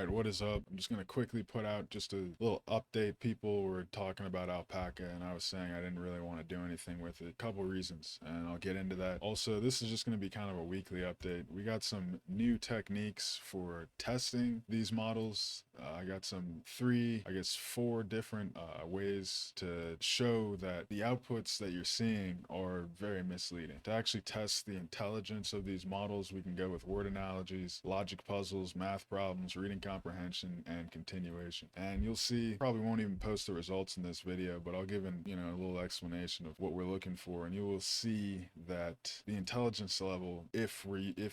Alright, what is up? I'm just going to quickly put out just a little update. People were talking about Alpaca, and I was saying I didn't really want to do anything with it. A couple reasons, and I'll get into that. Also, this is just going to be kind of a weekly update. We got some new techniques for testing these models. I got some four different ways to show that the outputs that you're seeing are very misleading. To actually test the intelligence of these models, we can go with word analogies, logic puzzles, math problems, reading comprehension, and continuation. And you'll see, probably won't even post the results in this video, but I'll give a little explanation of what we're looking for, and you will see that the intelligence level, if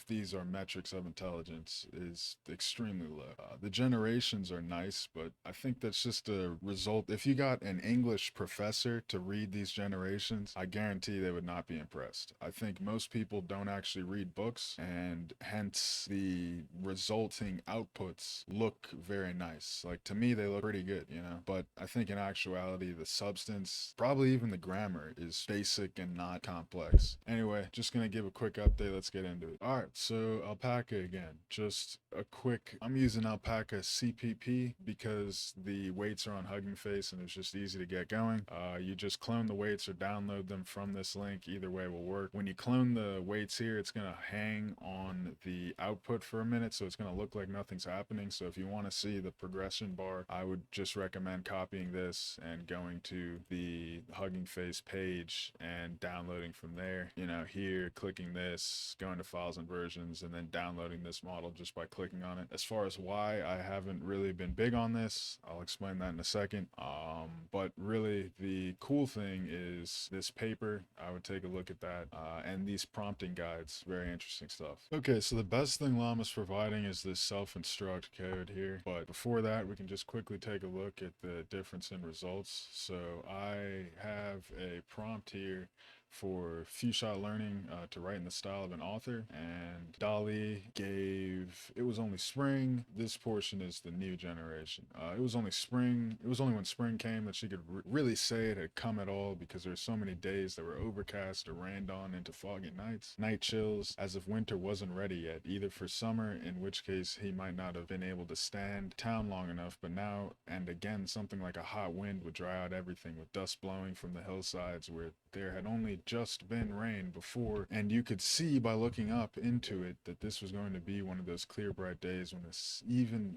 these are metrics of intelligence, is extremely low. The generations are nice, but I think that's just a result. If you got an English professor to read these generations, I guarantee they would not be impressed. I think most people don't actually read books, and hence the resulting outputs look very nice. Like, to me, they look pretty good, but I think in actuality, the substance, probably even the grammar, is basic and not complex. Anyway, just gonna give a quick update. Let's get into it. All right, so Alpaca again. Just a quick, I'm using Alpaca CPP because the weights are on Hugging Face and it's just easy to get going. You just clone the weights or download them from this link. Either way will work. When you clone the weights here, it's gonna hang on the output for a minute, so it's gonna look like nothing's happening. So if you want to see the progression bar, I would just recommend copying this and going to the Hugging Face page and downloading from there. Here, clicking this, going to files and versions, and then downloading this model just by clicking on it. As far as why I haven't really been big on this, I'll explain that in a second. But really, the cool thing is this paper. I would take a look at that, and these prompting guides. Very interesting stuff. Okay, so the best thing Llama's providing is this self-instruct code here. But before that, we can just quickly take a look at the difference in results. So I have a prompt here for few-shot learning to write in the style of an author, and Dolly gave it was only spring. This portion is the new generation. It was only spring. It was only when spring came that she could really say it had come at all, because there's so many days that were overcast or rained on into foggy nights, night chills, as if winter wasn't ready yet, either for summer, in which case he might not have been able to stand town long enough, but now and again something like a hot wind would dry out everything, with dust blowing from the hillsides where there had only just been rain before, and you could see by looking up into it that this was going to be one of those clear bright days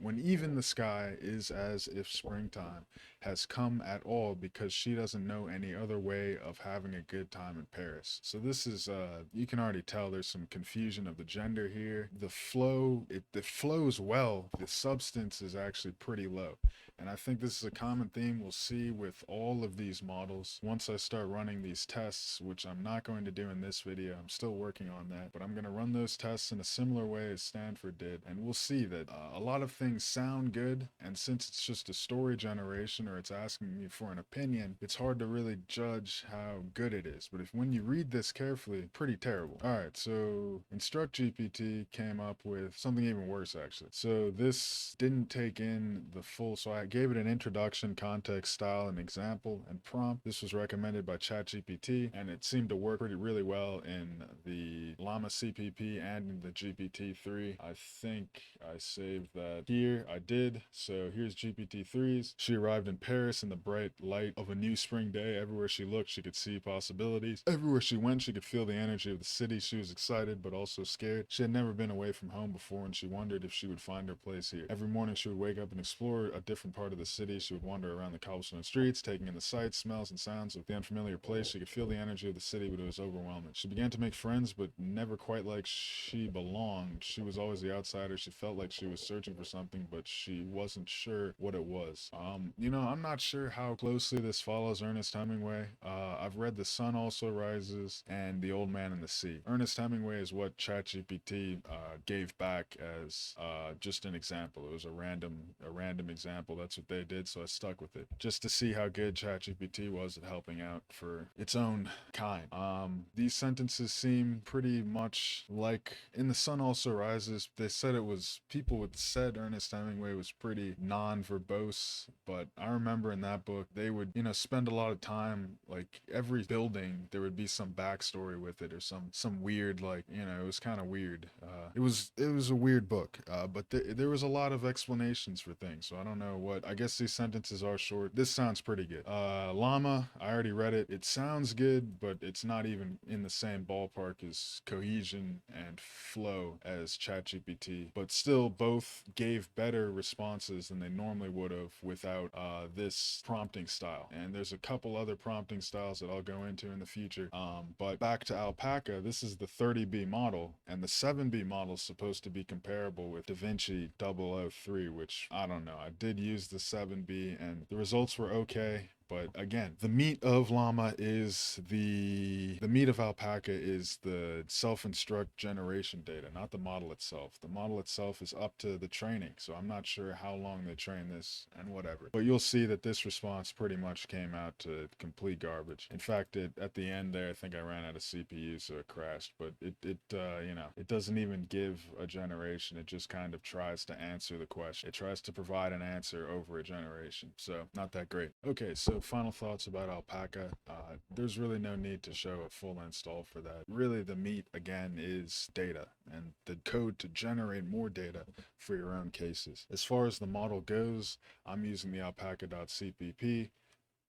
when even the sky is as if springtime has come at all, because she doesn't know any other way of having a good time in Paris. So this is you can already tell there's some confusion of the gender here. The flow, it flows well. The substance is actually pretty low. And I think this is a common theme we'll see with all of these models. Once I start running these tests, which I'm not going to do in this video, I'm still working on that, but I'm going to run those tests in a similar way as Stanford did, and we'll see that a lot of things sound good, and since it's just a story generation, or it's asking me for an opinion, it's hard to really judge how good it is. But when you read this carefully, pretty terrible. Alright, so Instruct GPT came up with something even worse, actually. So this didn't take in the full, so I gave it an introduction, context, style, and example, and prompt. This was recommended by ChatGPT, and it seemed to work really well in the Llama CPP and in the GPT-3. I think I saved that here. I did. So here's GPT-3's. She arrived in Paris in the bright light of a new spring day. Everywhere she looked, she could see possibilities. Everywhere she went, she could feel the energy of the city. She was excited, but also scared. She had never been away from home before, and she wondered if she would find her place here. Every morning, she would wake up and explore a different part of the city. She would wander around the cobblestone streets, taking in the sights, smells, and sounds of the unfamiliar place. She could feel the energy of the city, but it was overwhelming. She began to make friends, but never quite like she belonged. She was always the outsider. She felt like she was searching for something, but she wasn't sure what it was. I'm not sure how closely this follows Ernest Hemingway. I've read The Sun Also Rises and The Old Man and the Sea. Ernest Hemingway is what ChatGPT gave back as just an example. It was a random example. That's what they did, so I stuck with it just to see how good ChatGPT was at helping out. its own kind. These sentences seem pretty much like In the Sun Also Rises. They said it was, people would said Ernest Hemingway was pretty non-verbose, but I remember in that book they would, you know, spend a lot of time, like every building there would be some backstory with it, or some weird, like, you know, it was kind of weird. It was a weird book, but there was a lot of explanations for things. So I don't know what. I guess these sentences are short. This sounds pretty good. Llama, I already read it. It sounds good, but it's not even in the same ballpark as cohesion and flow as ChatGPT. But still, both gave better responses than they normally would have without this prompting style. And there's a couple other prompting styles that I'll go into in the future. But back to Alpaca, this is the 30B model, and the 7B model is supposed to be comparable with DaVinci 003, which I don't know. I did use the 7B, and the results were okay. But again, the meat of Llama is the meat of Alpaca is the self-instruct generation data, not the model itself. The model itself is up to the training, so I'm not sure how long they train this and whatever. But you'll see that this response pretty much came out to complete garbage. In fact, at the end there, I think I ran out of CPU, so it crashed. But it you know, it doesn't even give a generation. It just kind of tries to answer the question. It tries to provide an answer over a generation. So not that great. Okay, so final thoughts about Alpaca. There's really no need to show a full install for that. Really, the meat again is data and the code to generate more data for your own cases. As far as the model goes, I'm using the alpaca.cpp.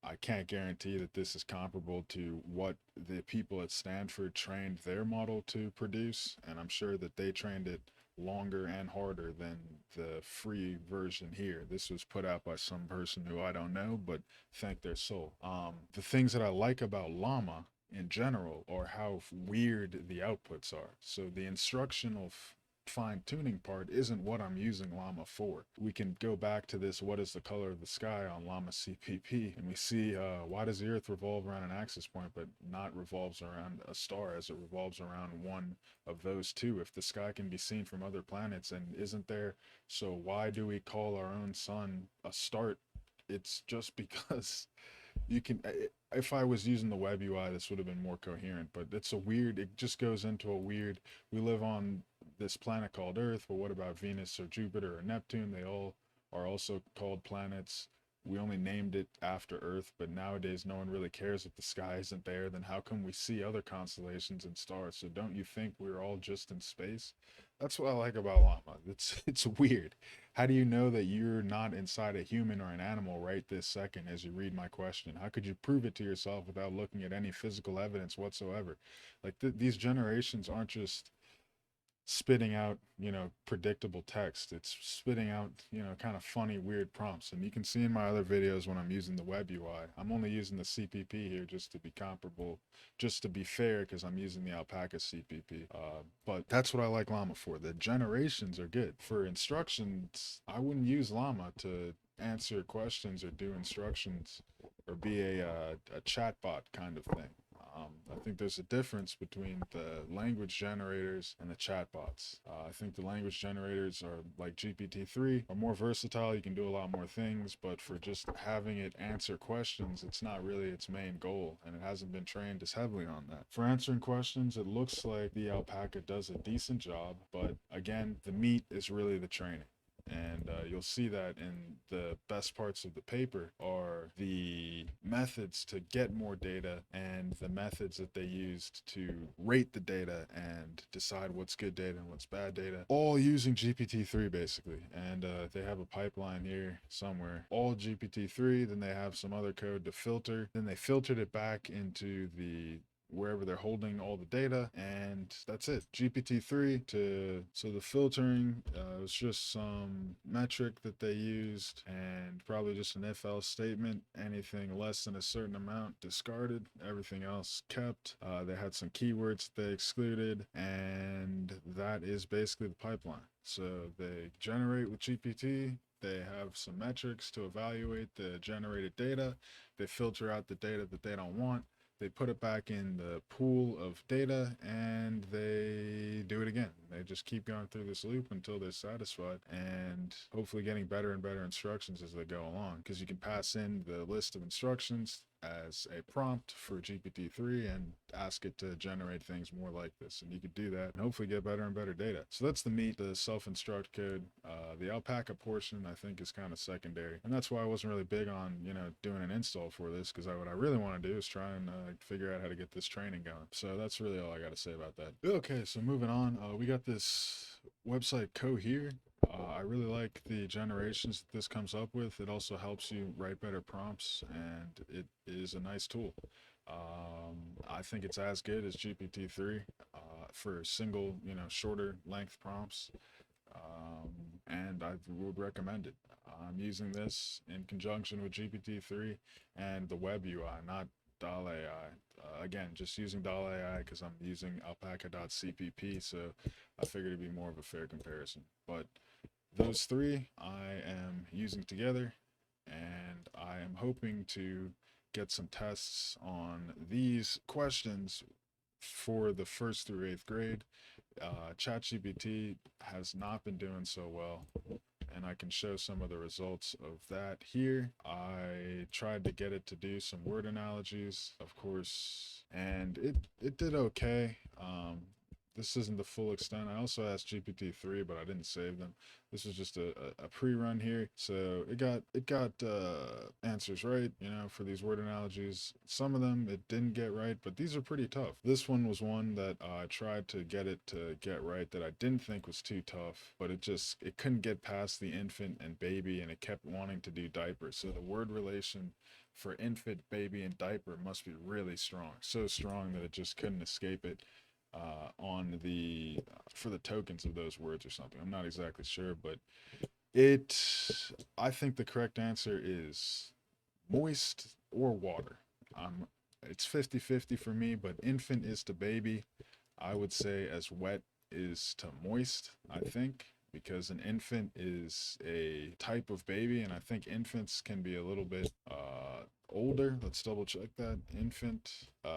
I can't guarantee that this is comparable to what the people at Stanford trained their model to produce, and I'm sure that they trained it longer and harder than the free version here. This was put out by some person who I don't know, but thank their soul. The things that I like about Llama in general are how weird the outputs are. So the instructional fine tuning part isn't what I'm using Llama for. We can go back to this what is the color of the sky on Llama CPP, and we see why does the Earth revolve around an axis point but not revolves around a star, as it revolves around one of those two if the sky can be seen from other planets and isn't there. So why do we call our own sun a start? It's just because you can, if I was using the web UI, this would have been more coherent, but it's a weird, it just goes into a weird, we live on this planet called Earth, but what about Venus or Jupiter or Neptune? They all are also called planets. We only named it after Earth, but nowadays no one really cares if the sky isn't there. Then how come we see other constellations and stars? So don't you think we're all just in space? That's what I like about Llama. It's weird. How do you know that you're not inside a human or an animal right this second as you read my question? How could you prove it to yourself without looking at any physical evidence whatsoever? Like these generations aren't just spitting out, you know, predictable text. It's spitting out, you know, kind of funny, weird prompts. And you can see in my other videos when I'm using the web UI, I'm only using the CPP here just to be comparable, just to be fair, because I'm using the Alpaca CPP. But that's what I like Llama for. The generations are good. For instructions, I wouldn't use Llama to answer questions or do instructions or be a chatbot kind of thing. I think there's a difference between the language generators and the chatbots. I think the language generators are like GPT-3, are more versatile. You can do a lot more things, but for just having it answer questions, it's not really its main goal, and it hasn't been trained as heavily on that. For answering questions, it looks like the Alpaca does a decent job, but again, the meat is really the training. And you'll see that in the best parts of the paper are the methods to get more data and the methods that they used to rate the data and decide what's good data and what's bad data, all using GPT-3 basically. And they have a pipeline here somewhere, all GPT-3, then they have some other code to filter, then they filtered it back into the wherever they're holding all the data, and that's it. GPT-3 to, so the filtering was just some metric that they used and probably just an if else statement. Anything less than a certain amount discarded, everything else kept. They had some keywords that they excluded, and that is basically the pipeline. So they generate with GPT, they have some metrics to evaluate the generated data, they filter out the data that they don't want, they put it back in the pool of data, and they do it again. They just keep going through this loop until they're satisfied, and hopefully getting better and better instructions as they go along, because you can pass in the list of instructions, as a prompt for GPT-3 and ask it to generate things more like this. And you could do that and hopefully get better and better data. So that's the meat, the self-instruct code. The Alpaca portion, I think, is kind of secondary. And that's why I wasn't really big on, doing an install for this, because what I really want to do is try and figure out how to get this training going. So that's really all I got to say about that. Okay, so moving on, we got this website Cohere. I really like the generations that this comes up with. It also helps you write better prompts, and it is a nice tool. I think it's as good as GPT-3 for single, shorter length prompts, and I would recommend it. I'm using this in conjunction with GPT-3 and the web UI, not DAL AI. Again, just using DAL AI because I'm using Alpaca.cpp, so I figured it'd be more of a fair comparison. But those three I am using together, and I am hoping to get some tests on these questions for the 1st through 8th grade. ChatGPT has not been doing so well, and I can show some of the results of that here. I tried to get it to do some word analogies, of course, and it did okay. This isn't the full extent. I also asked GPT-3, but I didn't save them. This was just a pre-run here, so it got answers right, for these word analogies. Some of them it didn't get right, but these are pretty tough. This one was one that I tried to get it to get right that I didn't think was too tough, but it couldn't get past the infant and baby, and it kept wanting to do diaper. So the word relation for infant, baby, and diaper must be really strong, so strong that it just couldn't escape it. For the tokens of those words or something. I'm not exactly sure, but I think the correct answer is moist or water. It's 50-50 for me, but infant is to baby. I would say as wet is to moist, I think, because an infant is a type of baby, and I think infants can be a little bit older. Let's double check that.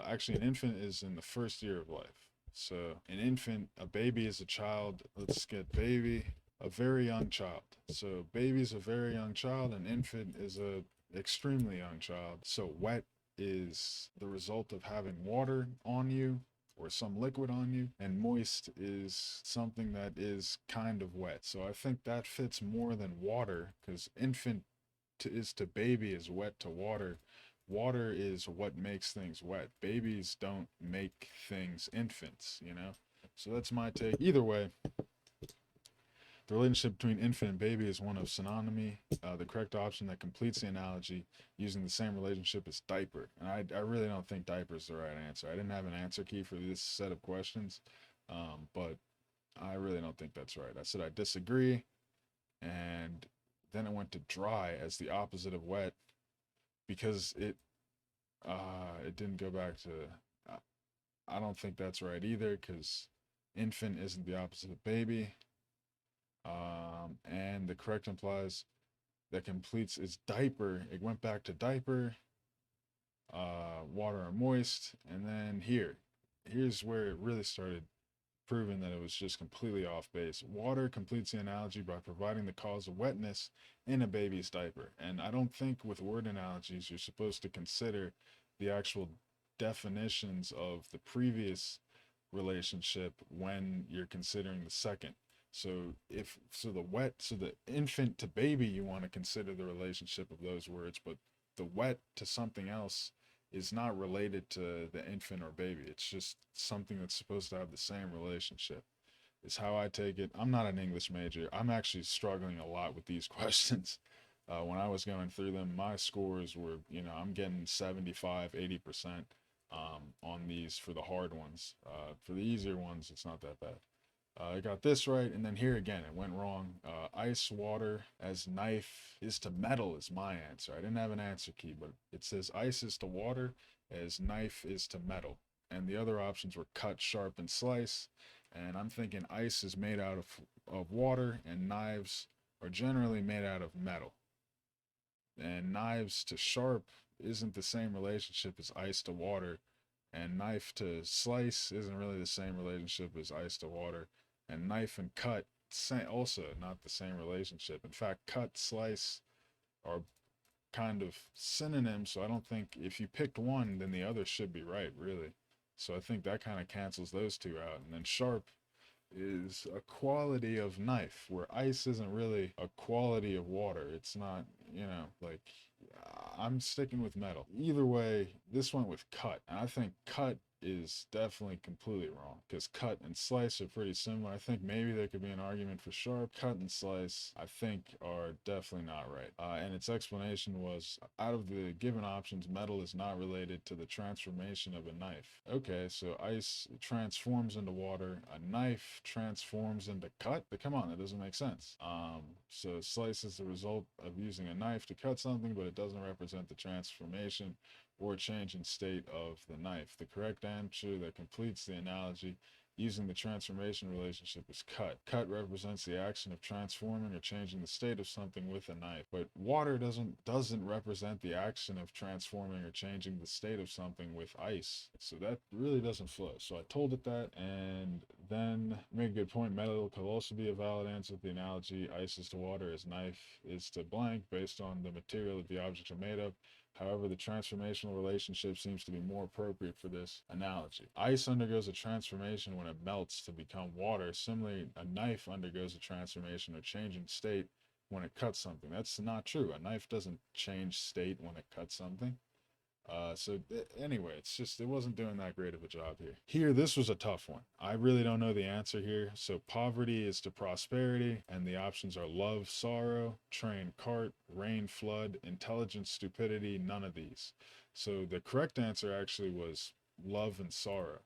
Actually, an infant is in the 1st year of life. So an infant, a baby is a child. Let's get baby, a very young child. So baby's a very young child. An infant is a extremely young child. So wet is the result of having water on you or some liquid on you, and moist is something that is kind of wet. So I think that fits more than water, because infant is to baby is wet to water. Water is what makes things wet. Babies don't make things infants, So that's my take. Either way, the relationship between infant and baby is one of synonymy. The correct option that completes the analogy using the same relationship is diaper. And I really don't think diaper is the right answer. I didn't have an answer key for this set of questions, but I really don't think that's right. I said I disagree, and then it went to dry as the opposite of wet, because it didn't go back to. I don't think that's right either, because infant isn't the opposite of baby. And the correct implies that completes is diaper. It went back to diaper, water or moist, and then here's where it really started proving that it was just completely off base. Water completes the analogy by providing the cause of wetness in a baby's diaper. And I don't think with word analogies you're supposed to consider the actual definitions of the previous relationship when you're considering the second. So the infant to baby, you want to consider the relationship of those words, but the wet to something else is not related to the infant or baby. It's just something that's supposed to have the same relationship. Is how I take it. I'm not an English major. I'm actually struggling a lot with these questions. When I was going through them, my scores were, I'm getting 75, 80% on these for the hard ones. For the easier ones, it's not that bad. I got this right, and then here again, it went wrong. Ice, water as knife is to metal is my answer. I didn't have an answer key, but it says ice is to water as knife is to metal. And the other options were cut, sharp, and slice. And I'm thinking ice is made out of water, and knives are generally made out of metal. And knives to sharp isn't the same relationship as ice to water, and knife to slice isn't really the same relationship as ice to water. And knife and cut, also not the same relationship. In fact, cut, slice are kind of synonyms, so I don't think if you picked one, then the other should be right, really. So I think that kind of cancels those two out. And then sharp is a quality of knife, where ice isn't really a quality of water. It's not, like, I'm sticking with metal. Either way, this went with cut. And I think cut is definitely completely wrong, because cut and slice are pretty similar. I think maybe there could be an argument for sharp. Cut and slice, I think, are definitely not right. And its explanation was, out of the given options, metal is not related to the transformation of a knife. Okay, so ice transforms into water, a knife transforms into cut. But come on, that doesn't make sense. So slice is the result of using a knife to cut something, but it doesn't represent the transformation or change in state of the knife. The correct answer that completes the analogy using the transformation relationship is cut. Cut represents the action of transforming or changing the state of something with a knife. But water doesn't represent the action of transforming or changing the state of something with ice. So that really doesn't flow. So I told it that, and then make a good point. Metal could also be a valid answer. The analogy ice is to water as knife is to blank based on the material that the objects are made of. However, the transformational relationship seems to be more appropriate for this analogy. Ice undergoes a transformation when it melts to become water. Similarly, a knife undergoes a transformation or change in state when it cuts something. That's not true. A knife doesn't change state when it cuts something. Anyway, it wasn't doing that great of a job here. Here, this was a tough one. I really don't know the answer here. So poverty is to prosperity, and the options are love, sorrow, train, cart, rain, flood, intelligence, stupidity, none of these. So the correct answer actually was love and sorrow.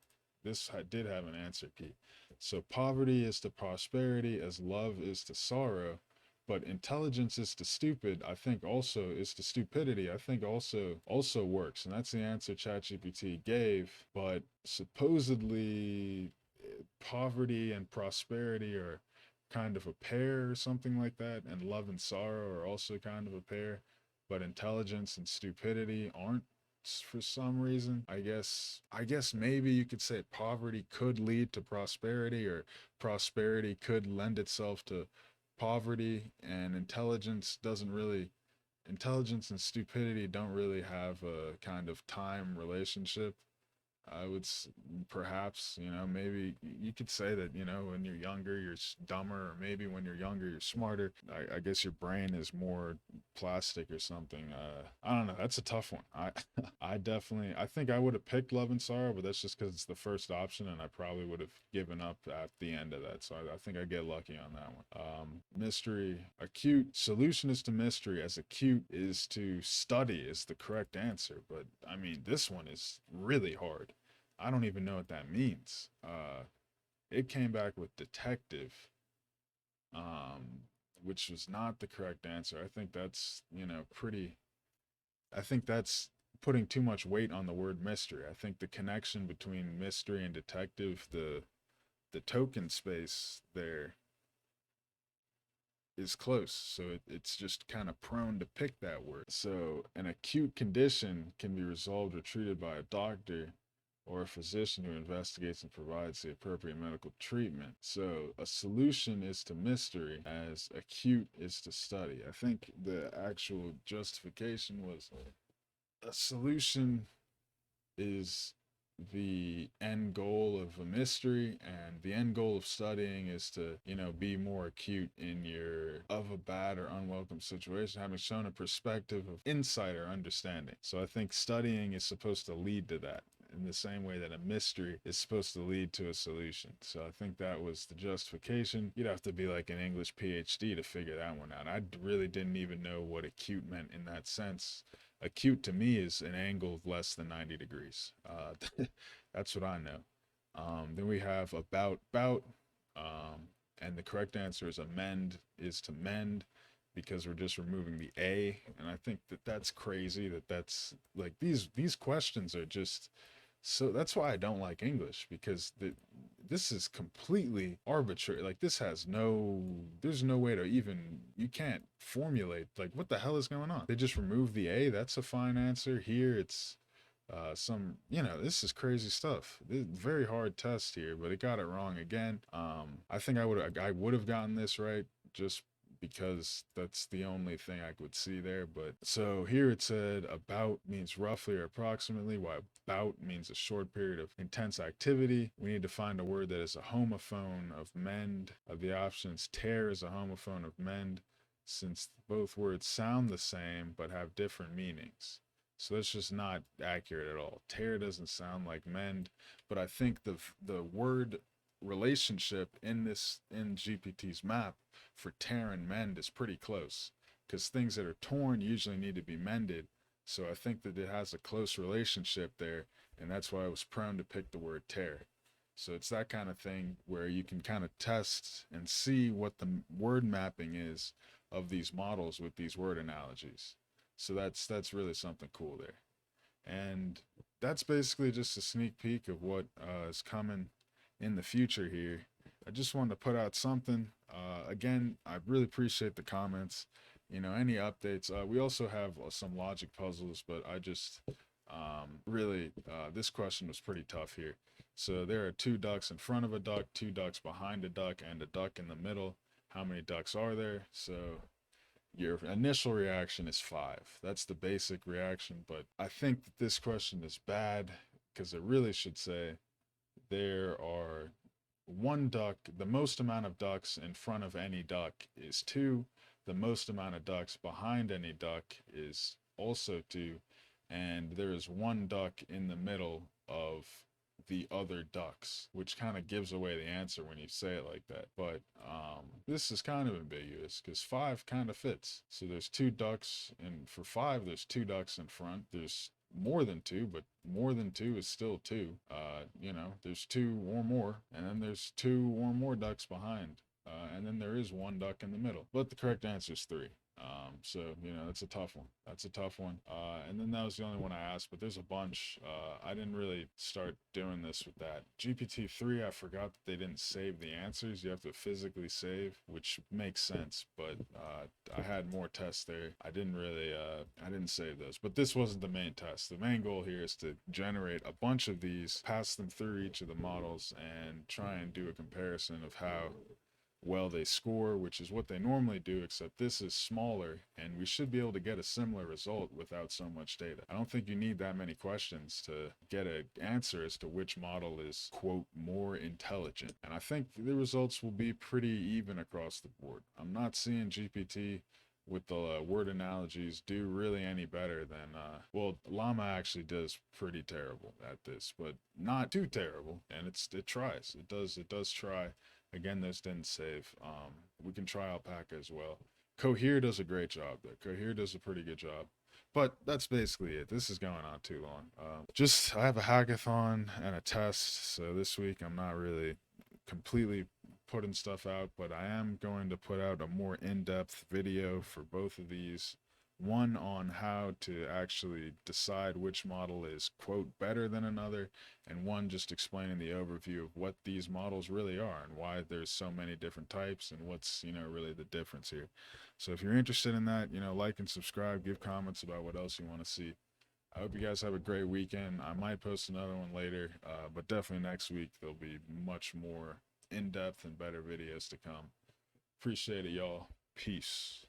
This did have an answer key. So poverty is to prosperity as love is to sorrow, but intelligence is to stupid, I think also is to stupidity, I think also works. And that's the answer ChatGPT gave. But supposedly poverty and prosperity are kind of a pair or something like that, and love and sorrow are also kind of a pair, but intelligence and stupidity aren't for some reason. I guess maybe you could say poverty could lead to prosperity, or prosperity could lend itself to poverty, and intelligence and stupidity don't really have a kind of time relationship. I would perhaps, maybe you could say that, when you're younger, you're dumber, or maybe when you're younger, you're smarter. I guess your brain is more plastic or something. I don't know. That's a tough one. I think I would have picked Love and Sorrow, but that's just because it's the first option, and I probably would have given up at the end of that. So I think I get lucky on that one. Mystery, acute. Solution is to mystery, as acute is to study is the correct answer. But I mean, this one is really hard. I don't even know what that means. It came back with detective, which was not the correct answer. I think that's, I think that's putting too much weight on the word mystery. I think the connection between mystery and detective, the token space there is close. So it's just kind of prone to pick that word. So an acute condition can be resolved or treated by a doctor or a physician who investigates and provides the appropriate medical treatment. So a solution is to mystery as acute is to study. I think the actual justification was a solution is the end goal of a mystery, and the end goal of studying is to, be more acute in your of a bad or unwelcome situation, having shown a perspective of insight or understanding. So I think studying is supposed to lead to that, in the same way that a mystery is supposed to lead to a solution. So I think that was the justification. You'd have to be like an English PhD to figure that one out. I really didn't even know what acute meant in that sense. Acute to me is an angle of less than 90 degrees. That's what I know. Then we have bout, and the correct answer is amend is to mend, because we're just removing the A. And I think that's crazy that's like, these questions are just, so that's why I don't like English, because this is completely arbitrary. Like, there's no way to even, you can't formulate, like, what the hell is going on? They just remove the A. That's a fine answer. Here it's this is crazy stuff. Very hard test here, but it got it wrong again. I think I would have gotten this right just because that's the only thing I could see there. But so here it said about means roughly or approximately, while about means a short period of intense activity. We need to find a word that is a homophone of mend. Of the options, tear is a homophone of mend, since both words sound the same but have different meanings. So that's just not accurate at all. Tear doesn't sound like mend, but I think the word relationship in GPT's map for tear and mend is pretty close, because things that are torn usually need to be mended. So I think that it has a close relationship there, and that's why I was prone to pick the word tear. So it's that kind of thing where you can kind of test and see what the word mapping is of these models with these word analogies. So that's really something cool there. And that's basically just a sneak peek of what is coming in the future here. I just wanted to put out something. Again, I really appreciate the comments. Any updates. We also have some logic puzzles, but I just really, this question was pretty tough here. So there are 2 ducks in front of a duck, 2 ducks behind a duck, and a duck in the middle. How many ducks are there? So your initial reaction is 5. That's the basic reaction, but I think that this question is bad because it really should say there are 1 duck. The most amount of ducks in front of any duck is 2. The most amount of ducks behind any duck is also 2. And there is 1 duck in the middle of the other ducks, which kind of gives away the answer when you say it like that. But this is kind of ambiguous because 5 kind of fits. So there's 2 ducks, and for 5, there's 2 ducks in front. There's more than 2, but more than 2 is still 2. There's 2 or more, and then there's 2 or more ducks behind. And then there is 1 duck in the middle. But the correct answer is 3. So, that's a tough one. That's a tough one. And then that was the only one I asked, but there's a bunch. I didn't really start doing this with that. GPT-3, I forgot that they didn't save the answers. You have to physically save, which makes sense, but I had more tests there. I didn't save those. But this wasn't the main test. The main goal here is to generate a bunch of these, pass them through each of the models, and try and do a comparison of how well they score, which is what they normally do, except this is smaller, and we should be able to get a similar result without so much data. I don't think you need that many questions to get an answer as to which model is, quote, more intelligent. And I think the results will be pretty even across the board. I'm not seeing GPT with the word analogies do really any better than llama actually does pretty terrible at this, but not too terrible, and it tries. It does try. Again, this didn't save. We can try Alpaca as well. Cohere does a great job there. Cohere does a pretty good job. But that's basically it. This is going on too long. I have a hackathon and a test, so this week I'm not really completely putting stuff out, but I am going to put out a more in-depth video for both of these. One on how to actually decide which model is, quote, better than another, and one just explaining the overview of what these models really are and why there's so many different types and what's, really the difference here. So if you're interested in that, like and subscribe, give comments about what else you want to see. I hope you guys have a great weekend. I might post another one later, but definitely next week there'll be much more in-depth and better videos to come. Appreciate it, y'all. Peace.